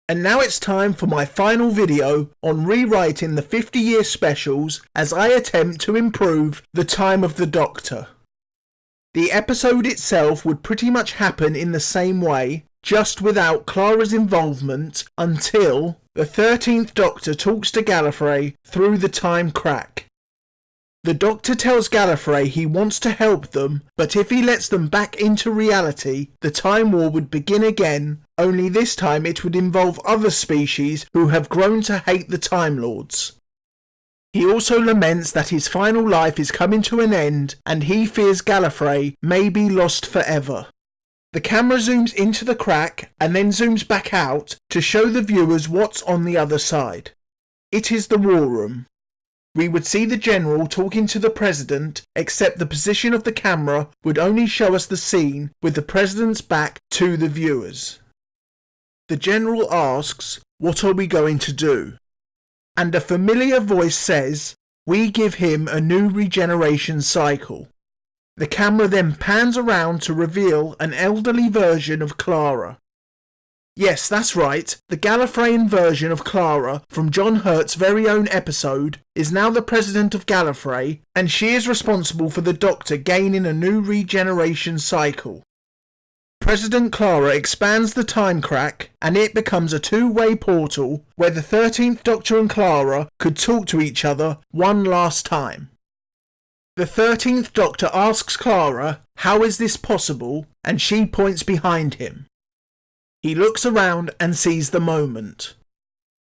And now it's time for my final video on rewriting the 50-year specials as I attempt to improve the time of the Doctor. The episode itself would pretty much happen in the same way, just without Clara's involvement until the 13th Doctor talks to Gallifrey through the time crack. The Doctor tells Gallifrey he wants to help them, but if he lets them back into reality, the Time War would begin again, only this time it would involve other species who have grown to hate the Time Lords. He also laments that his final life is coming to an end and he fears Gallifrey may be lost forever. The camera zooms into the crack and then zooms back out to show the viewers what's on the other side. It is the War Room. We would see the General talking to the President, except the position of the camera would only show us the scene with the President's back to the viewers. The General asks, "What are we going to do?" And a familiar voice says, "We give him a new regeneration cycle." The camera then pans around to reveal an elderly version of Clara. Yes, that's right, the Gallifreyan version of Clara from John Hurt's very own episode is now the President of Gallifrey, and she is responsible for the Doctor gaining a new regeneration cycle. President Clara expands the time crack and it becomes a two-way portal where the 13th Doctor and Clara could talk to each other one last time. The 13th Doctor asks Clara, "How is this possible?" and she points behind him. He looks around and sees the moment.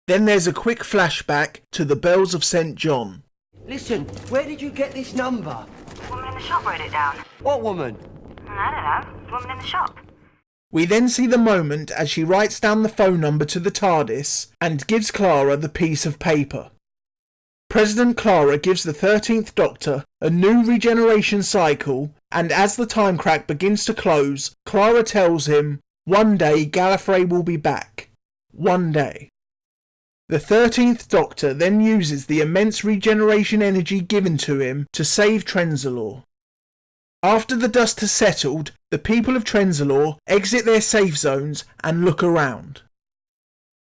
Then there's a quick flashback to the bells of St. John. Listen, where did you get this number? Woman in the shop wrote it down. What woman? I don't know. The woman in the shop. We then see the moment as she writes down the phone number to the TARDIS and gives Clara the piece of paper. President Clara gives the 13th Doctor a new regeneration cycle, and as the time crack begins to close, Clara tells him, "One day Gallifrey will be back. One day." The 13th Doctor then uses the immense regeneration energy given to him to save Trenzalore. After the dust has settled, the people of Trenzalore exit their safe zones and look around.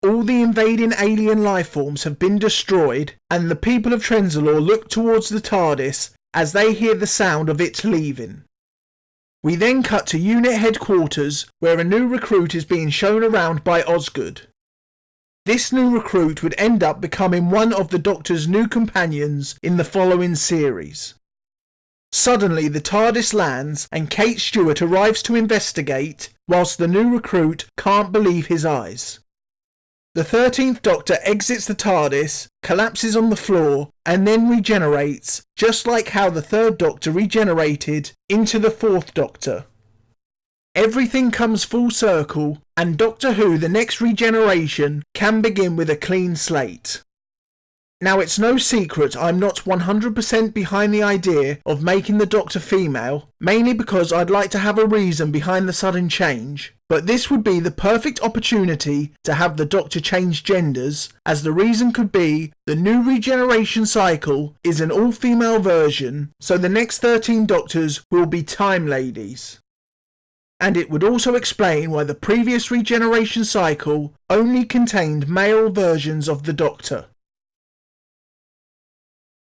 All the invading alien life forms have been destroyed, and the people of Trenzalore look towards the TARDIS as they hear the sound of it leaving. We then cut to unit headquarters where a new recruit is being shown around by Osgood. This new recruit would end up becoming one of the Doctor's new companions in the following series. Suddenly the TARDIS lands and Kate Stewart arrives to investigate whilst the new recruit can't believe his eyes. The 13th Doctor exits the TARDIS, collapses on the floor and then regenerates, just like how the 3rd Doctor regenerated into the 4th Doctor. Everything comes full circle and Doctor Who the next regeneration can begin with a clean slate. Now it's no secret I'm not 100% behind the idea of making the Doctor female, mainly because I'd like to have a reason behind the sudden change, but this would be the perfect opportunity to have the Doctor change genders, as the reason could be the new regeneration cycle is an all-female version, so the next 13 Doctors will be Time Ladies. And it would also explain why the previous regeneration cycle only contained male versions of the Doctor.